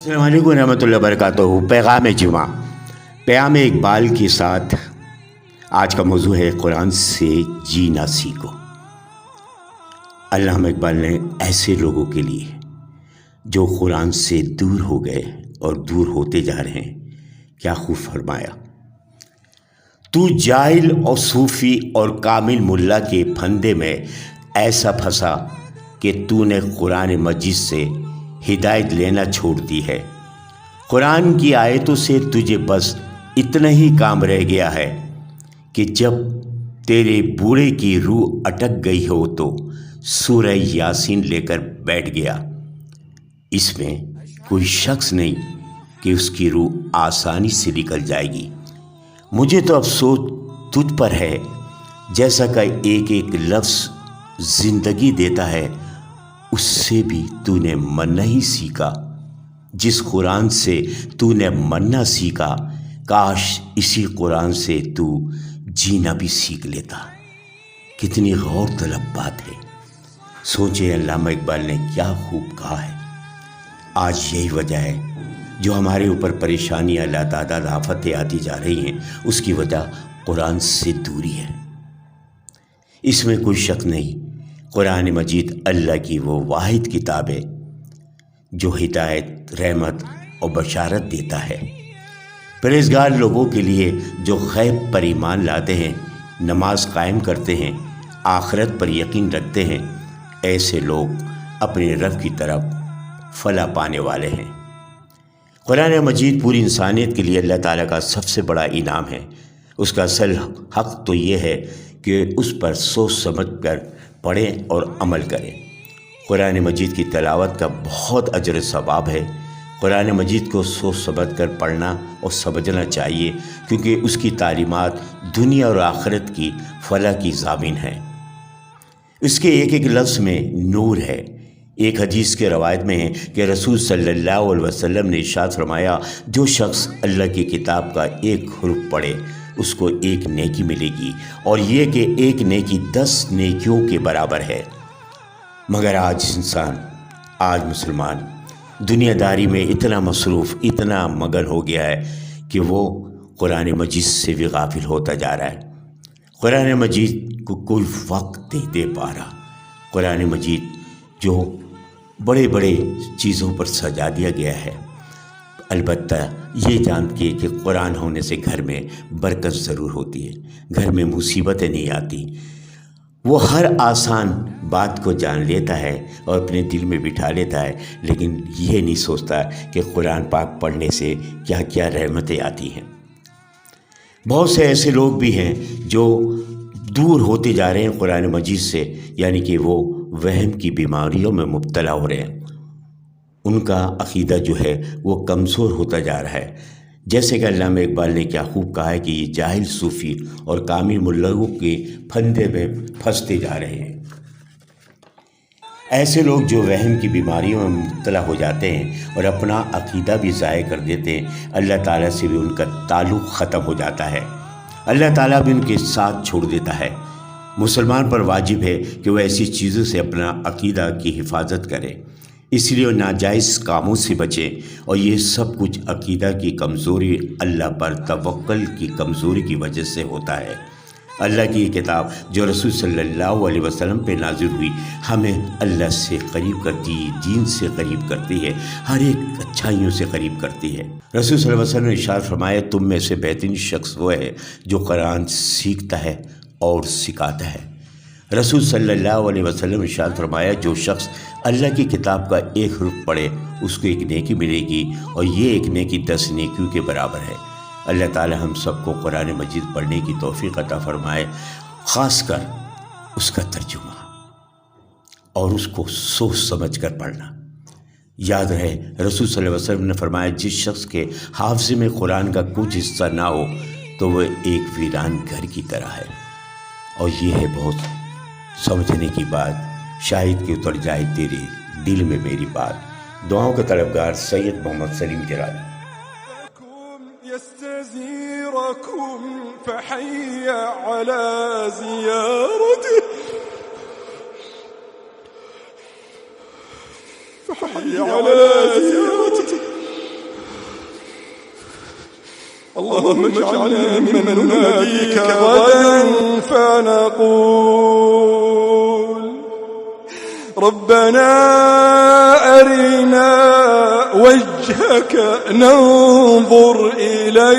السلام علیکم ورحمۃ اللہ وبرکاتہ۔ پیغام جمعہ، پیام اقبال کے ساتھ آج کا موضوع ہے قرآن سے جینا سیکھو۔ علامہ اقبال نے ایسے لوگوں کے لیے جو قرآن سے دور ہو گئے اور دور ہوتے جا رہے ہیں کیا خوب فرمایا۔ تو جاہل اور صوفی اور کامل ملا کے پھندے میں ایسا پھنسا کہ تو نے قرآن مجید سے ہدایت لینا چھوڑ دی ہے۔ قرآن کی آیتوں سے تجھے بس اتنا ہی کام رہ گیا ہے کہ جب تیرے بوڑھے کی روح اٹک گئی ہو تو سورہ یاسین لے کر بیٹھ گیا۔ اس میں کوئی شخص نہیں کہ اس کی روح آسانی سے نکل جائے گی۔ مجھے تو افسوس تجھ پر ہے، جیسا کہ ایک ایک لفظ زندگی دیتا ہے اس سے بھی تو نے مرنا ہی سیکھا۔ جس قرآن سے تو نے مرنا سیکھا، کاش اسی قرآن سے تو جینا بھی سیکھ لیتا۔ کتنی غور طلب بات ہے۔ سوچے علامہ اقبال نے کیا خوب کہا ہے۔ آج یہی وجہ ہے جو ہمارے اوپر پریشانیاں لاتعداد آفتیں آتی جا رہی ہیں، اس کی وجہ قرآن سے دوری ہے۔ اس میں کوئی شک نہیں، قرآن مجید اللہ کی وہ واحد کتاب ہے جو ہدایت، رحمت اور بشارت دیتا ہے۔ پرہیزگار لوگوں کے لیے جو غیب پر ایمان لاتے ہیں، نماز قائم کرتے ہیں، آخرت پر یقین رکھتے ہیں، ایسے لوگ اپنے رب کی طرف فلاح پانے والے ہیں۔ قرآن مجید پوری انسانیت کے لیے اللہ تعالیٰ کا سب سے بڑا انعام ہے۔ اس کا اصل حق تو یہ ہے کہ اس پر سوچ سمجھ کر پڑھیں اور عمل کریں۔ قرآن مجید کی تلاوت کا بہت اجر و ثواب ہے۔ قرآن مجید کو سوچ سمجھ کر پڑھنا اور سمجھنا چاہیے، کیونکہ اس کی تعلیمات دنیا اور آخرت کی فلاح کی ضامن ہیں۔ اس کے ایک ایک لفظ میں نور ہے۔ ایک حدیث کے روایت میں ہے کہ رسول صلی اللہ علیہ وسلم نے ارشاد فرمایا، جو شخص اللہ کی کتاب کا ایک حرف پڑھے اس کو ایک نیکی ملے گی، اور یہ کہ ایک نیکی 10 نیکیوں کے برابر ہے۔ مگر آج مسلمان دنیا داری میں اتنا مصروف، اتنا مگن ہو گیا ہے کہ وہ قرآن مجید سے بھی غافل ہوتا جا رہا ہے۔ قرآن مجید کو کوئی وقت نہیں دے پا رہا۔ قرآن مجید جو بڑے بڑے چیزوں پر سجا دیا گیا ہے، البتہ یہ جان کے کہ قرآن ہونے سے گھر میں برکت ضرور ہوتی ہے، گھر میں مصیبتیں نہیں آتی۔ وہ ہر آسان بات کو جان لیتا ہے اور اپنے دل میں بٹھا لیتا ہے، لیکن یہ نہیں سوچتا کہ قرآن پاک پڑھنے سے کیا کیا رحمتیں آتی ہیں۔ بہت سے ایسے لوگ بھی ہیں جو دور ہوتے جا رہے ہیں قرآن مجید سے، یعنی کہ وہ وہم کی بیماریوں میں مبتلا ہو رہے ہیں۔ ان کا عقیدہ جو ہے وہ کمزور ہوتا جا رہا ہے۔ جیسے کہ علامہ اقبال نے کیا خوب کہا ہے کہ یہ جاہل صوفی اور کامل ملوں کے پھندے میں پھنستے جا رہے ہیں۔ ایسے لوگ جو وہم کی بیماریوں میں مبتلا ہو جاتے ہیں اور اپنا عقیدہ بھی ضائع کر دیتے ہیں، اللہ تعالیٰ سے بھی ان کا تعلق ختم ہو جاتا ہے، اللہ تعالیٰ بھی ان کے ساتھ چھوڑ دیتا ہے۔ مسلمان پر واجب ہے کہ وہ ایسی چیزوں سے اپنا عقیدہ کی حفاظت کرے، اس لیے ناجائز کاموں سے بچیں، اور یہ سب کچھ عقیدہ کی کمزوری، اللہ پر توکل کی کمزوری کی وجہ سے ہوتا ہے۔ اللہ کی یہ کتاب جو رسول صلی اللہ علیہ وسلم پہ نازل ہوئی، ہمیں اللہ سے قریب کرتی ہے، دین سے قریب کرتی ہے، ہر ایک اچھائیوں سے قریب کرتی ہے۔ رسول صلی اللہ علیہ وسلم نے ارشاد فرمایا، تم میں سے بہترین شخص وہ ہے جو قرآن سیکھتا ہے اور سکھاتا ہے۔ رسول صلی اللہ علیہ وسلم ارشاد فرمایا، جو شخص اللہ کی کتاب کا ایک حرف پڑھے اس کو ایک نیکی ملے گی، اور یہ ایک نیکی 10 نیکیوں کے برابر ہے۔ اللہ تعالی ہم سب کو قرآن مجید پڑھنے کی توفیق عطا فرمائے، خاص کر اس کا ترجمہ اور اس کو سوچ سمجھ کر پڑھنا۔ یاد رہے رسول صلی اللہ علیہ وسلم نے فرمایا، جس شخص کے حافظے میں قرآن کا کچھ حصہ نہ ہو تو وہ ایک ویران گھر کی طرح ہے۔ اور یہ ہے بہت سمجھنے کی بات، شاید کہ اتر جائے تیرے دل میں میری بات۔ دعاؤں کا طلبگار سید محمد سلیم جلال۔ يستزيركم فحي على زيارته، فحي على زيارته اللهم اجعلنا ممن نناديك غدا فنقول ربنا أرنا وجهك ننظر إليك